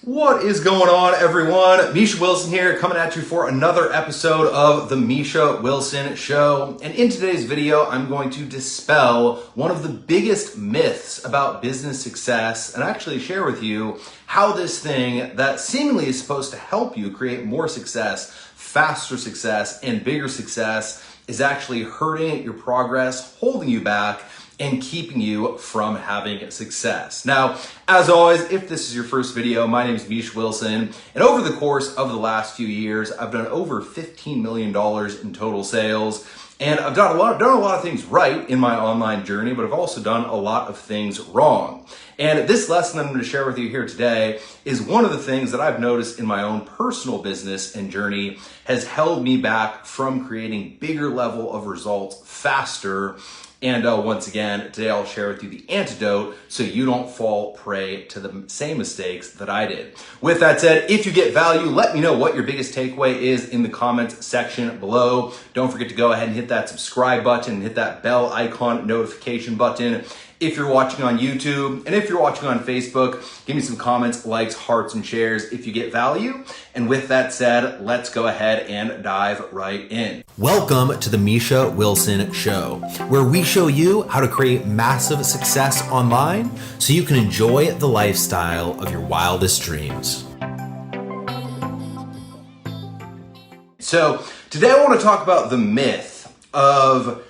What is going on, everyone? Misha Wilson here, coming at you for another episode of the Misha Wilson Show. And in today's video, I'm going to dispel one of the biggest myths about business success and actually share with you how this thing that seemingly is supposed to help you create more success, faster success, and bigger success is actually hurting your progress, holding you back, and keeping you from having success. Now, as always, if this is your first video, my name is Misha Wilson, and over the course of the last few years, I've done over $15 million in total sales, and I've done a lot of things right in my online journey, but I've also done a lot of things wrong. And this lesson that I'm going to share with you here today is one of the things that I've noticed in my own personal business and journey has held me back from creating bigger level of results faster. And once again, today I'll share with you the antidote so you don't fall prey to the same mistakes that I did. With that said, if you get value, let me know what your biggest takeaway is in the comments section below. Don't forget to go ahead and hit that subscribe button and hit that bell icon notification button. If you're watching on YouTube and if you're watching on Facebook, give me some comments, likes, hearts, and shares if you get value. And with that said, let's go ahead and dive right in. Welcome to the Misha Wilson Show, where we show you how to create massive success online so you can enjoy the lifestyle of your wildest dreams. So today I want to talk about the myth of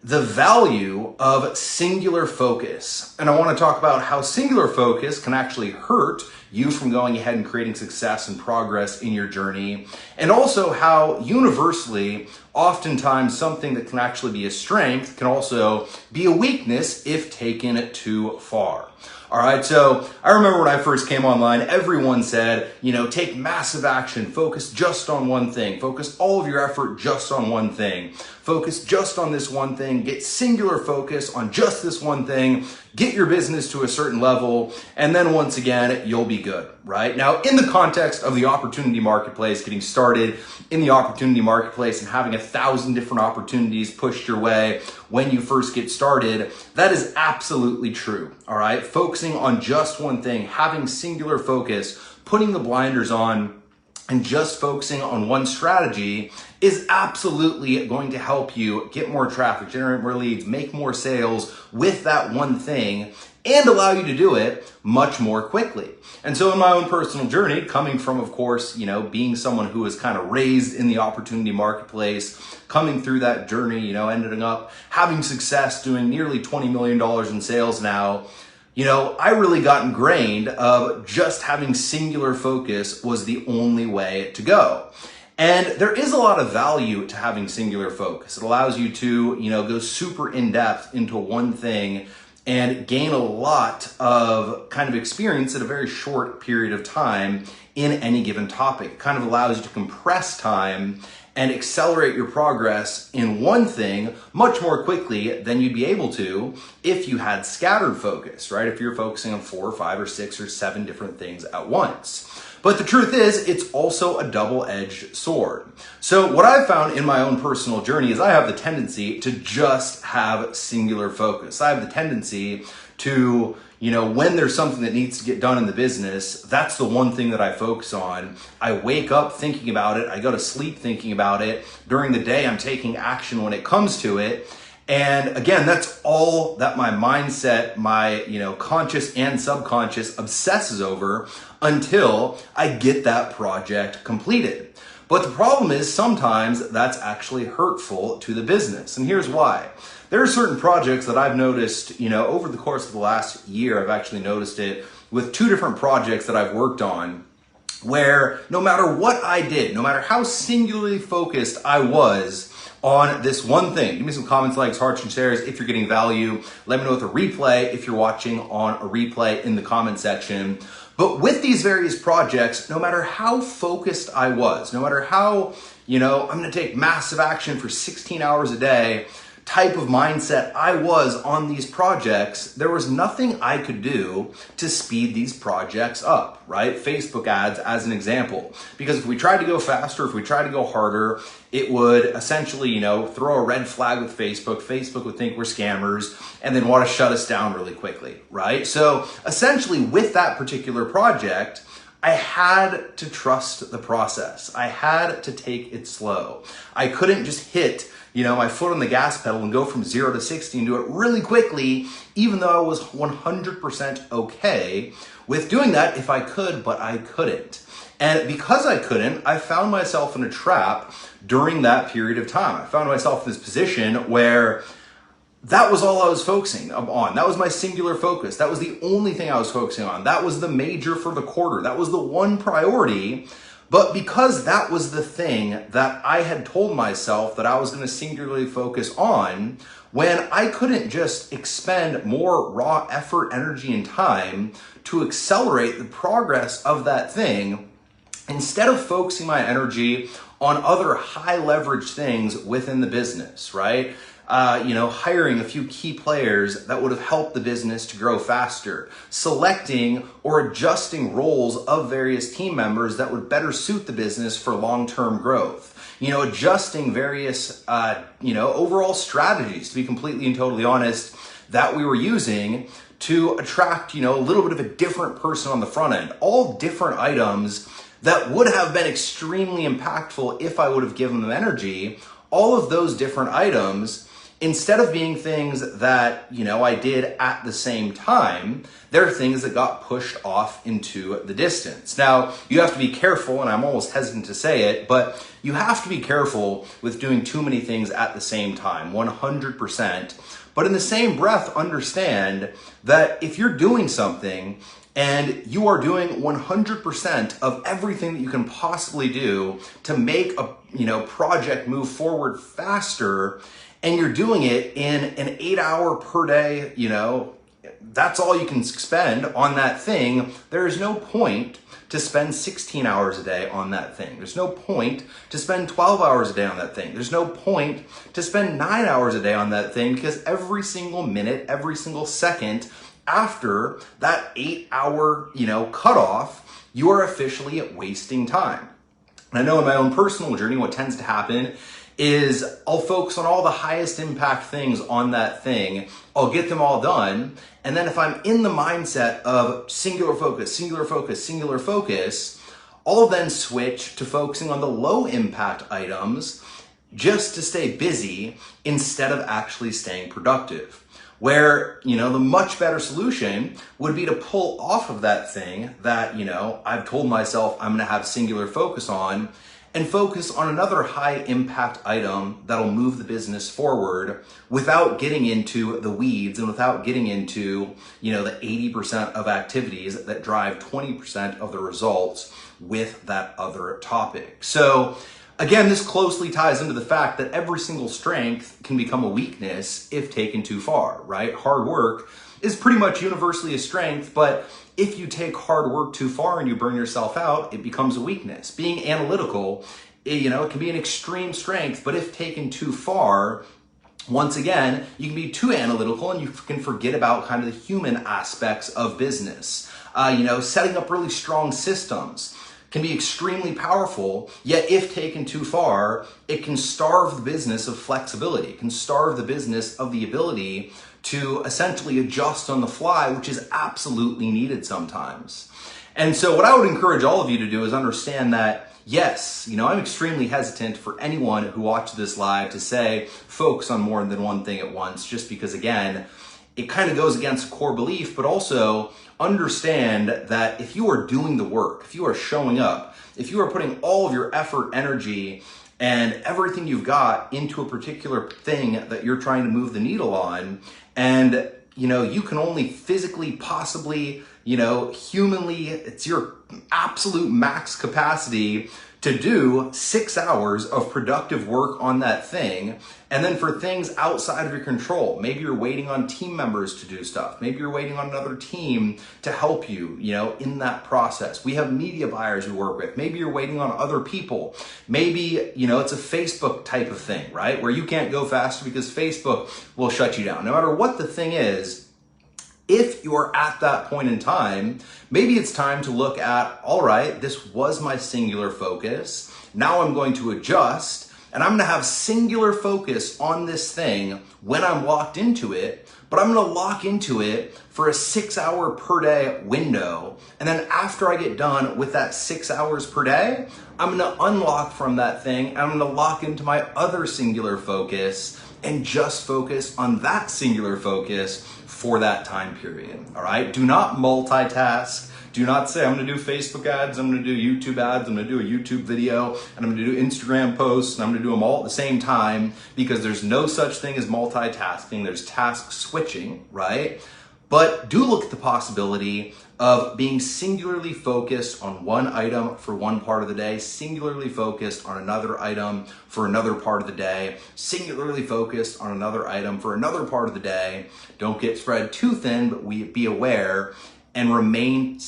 the value of singular focus. And I want to talk about how singular focus can actually hurt you from going ahead and creating success and progress in your journey. And also how universally, oftentimes something that can actually be a strength can also be a weakness if taken too far. All right, so I remember when I first came online, everyone said, take massive action, focus just on one thing, focus all of your effort just on one thing, focus just on this one thing, get singular focus on just this one thing, get your business to a certain level, and then once again, you'll be good, right? Now, in the context of the opportunity marketplace, getting started in the opportunity marketplace and having 1,000 different opportunities pushed your way when you first get started, that is absolutely true, all right? Focusing on just one thing, having singular focus, putting the blinders on, and just focusing on one strategy is absolutely going to help you get more traffic, generate more leads, make more sales with that one thing, and allow you to do it much more quickly. And so in my own personal journey, coming from, of course, being someone who was kind of raised in the opportunity marketplace, coming through that journey, ending up having success, doing nearly $20 million in sales now, I really got ingrained of just having singular focus was the only way to go. And there is a lot of value to having singular focus. It allows you to, go super in depth into one thing and gain a lot of kind of experience at a very short period of time in any given topic. It kind of allows you to compress time and accelerate your progress in one thing much more quickly than you'd be able to if you had scattered focus, right? If you're focusing on 4 or 5 or 6 or 7 different things at once. But the truth is, it's also a double-edged sword. So what I've found in my own personal journey is I have the tendency to just have singular focus. I have the tendency to, when there's something that needs to get done in the business, that's the one thing that I focus on. I wake up thinking about it. I go to sleep thinking about it. During the day, I'm taking action when it comes to it. And again, that's all that my mindset, my, conscious and subconscious obsesses over until I get that project completed. But the problem is sometimes that's actually hurtful to the business. And here's why. There are certain projects that I've noticed, over the course of the last year, I've actually noticed it with 2 different projects that I've worked on where no matter what I did, no matter how singularly focused I was on this one thing, give me some comments, likes, hearts, and shares if you're getting value. Let me know with a replay if you're watching on a replay in the comment section. But with these various projects, no matter how focused I was, no matter how, I'm going to take massive action for 16 hours a day, type of mindset I was on these projects, there was nothing I could do to speed these projects up, right? Facebook ads as an example. Because if we tried to go faster, if we tried to go harder, it would essentially, throw a red flag with Facebook. Facebook would think we're scammers and then want to shut us down really quickly, right? So essentially with that particular project, I had to trust the process. I had to take it slow. I couldn't just hit, my foot on the gas pedal and go from 0 to 60 and do it really quickly, even though I was 100% okay with doing that if I could, but I couldn't. And because I couldn't, I found myself in a trap during that period of time. I found myself in this position where that was all I was focusing on. That was my singular focus. That was the only thing I was focusing on. That was the major for the quarter. That was the one priority. But because that was the thing that I had told myself that I was going to singularly focus on, when I couldn't just expend more raw effort, energy, and time to accelerate the progress of that thing, instead of focusing my energy on other high leverage things within the business, right? Hiring a few key players that would have helped the business to grow faster, selecting or adjusting roles of various team members that would better suit the business for long-term growth, adjusting various, overall strategies, to be completely and totally honest, that we were using to attract, a little bit of a different person on the front end, all different items that would have been extremely impactful if I would have given them energy. All of those different items, instead of being things that, I did at the same time, they're things that got pushed off into the distance. Now, you have to be careful, and I'm almost hesitant to say it, but you have to be careful with doing too many things at the same time, 100%. But in the same breath, understand that if you're doing something and you are doing 100% of everything that you can possibly do to make a project move forward faster, and you're doing it in an 8-hour per day, that's all you can spend on that thing, there is no point to spend 16 hours a day on that thing. There's no point to spend 12 hours a day on that thing. There's no point to spend 9 hours a day on that thing, because every single minute, every single second after that 8-hour, cutoff, you are officially wasting time. And I know in my own personal journey, what tends to happen is I'll focus on all the highest impact things on that thing. I'll get them all done. And then if I'm in the mindset of singular focus, singular focus, singular focus, I'll then switch to focusing on the low impact items just to stay busy instead of actually staying productive. Where, the much better solution would be to pull off of that thing that, I've told myself I'm going to have singular focus on, and focus on another high impact item that'll move the business forward without getting into the weeds and without getting into, the 80% of activities that drive 20% of the results with that other topic. So again, this closely ties into the fact that every single strength can become a weakness if taken too far, right? Hard work is pretty much universally a strength, but if you take hard work too far and you burn yourself out, it becomes a weakness. Being analytical, it can be an extreme strength, but if taken too far, once again, you can be too analytical and you can forget about kind of the human aspects of business. Setting up really strong systems can be extremely powerful, yet if taken too far, it can starve the business of flexibility. It can starve the business of the ability to essentially adjust on the fly, which is absolutely needed sometimes. And so what I would encourage all of you to do is understand that, yes, I'm extremely hesitant for anyone who watches this live to say, focus on more than one thing at once, just because, again, it kind of goes against core belief, but also understand that if you are doing the work, if you are showing up, if you are putting all of your effort, energy, and everything you've got into a particular thing that you're trying to move the needle on, and you can only physically, possibly, humanly, it's your absolute max capacity to do 6 hours of productive work on that thing. And then for things outside of your control, maybe you're waiting on team members to do stuff. Maybe you're waiting on another team to help you, in that process. We have media buyers we work with. Maybe you're waiting on other people. Maybe, it's a Facebook type of thing, right? Where you can't go faster because Facebook will shut you down. No matter what the thing is, if you're at that point in time, maybe it's time to look at, all right, this was my singular focus. Now I'm going to adjust and I'm going to have singular focus on this thing when I'm locked into it. but I'm gonna lock into it for a 6-hour per day window. And then after I get done with that 6 hours per day, I'm gonna unlock from that thing. And I'm gonna lock into my other singular focus and just focus on that singular focus for that time period, all right? Do not multitask. Do not say, I'm gonna do Facebook ads, I'm gonna do YouTube ads, I'm gonna do a YouTube video, and I'm gonna do Instagram posts, and I'm gonna do them all at the same time, because there's no such thing as multitasking. There's task switching, right? But do look at the possibility of being singularly focused on one item for one part of the day, singularly focused on another item for another part of the day, singularly focused on another item for another part of the day. Don't get spread too thin, but be aware and remain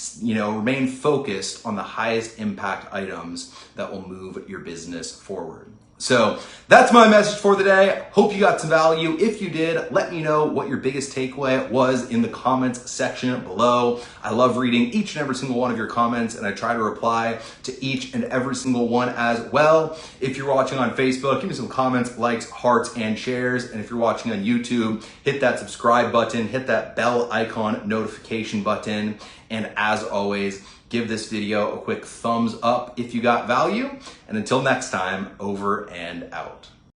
focused on the highest impact items that will move your business forward. So that's my message for the day. Hope you got some value. If you did, let me know what your biggest takeaway was in the comments section below. I love reading each and every single one of your comments, and I try to reply to each and every single one as well. If you're watching on Facebook, give me some comments, likes, hearts, and shares. And if you're watching on YouTube, hit that subscribe button, hit that bell icon notification button. And as always, give this video a quick thumbs up if you got value. And until next time, over and out.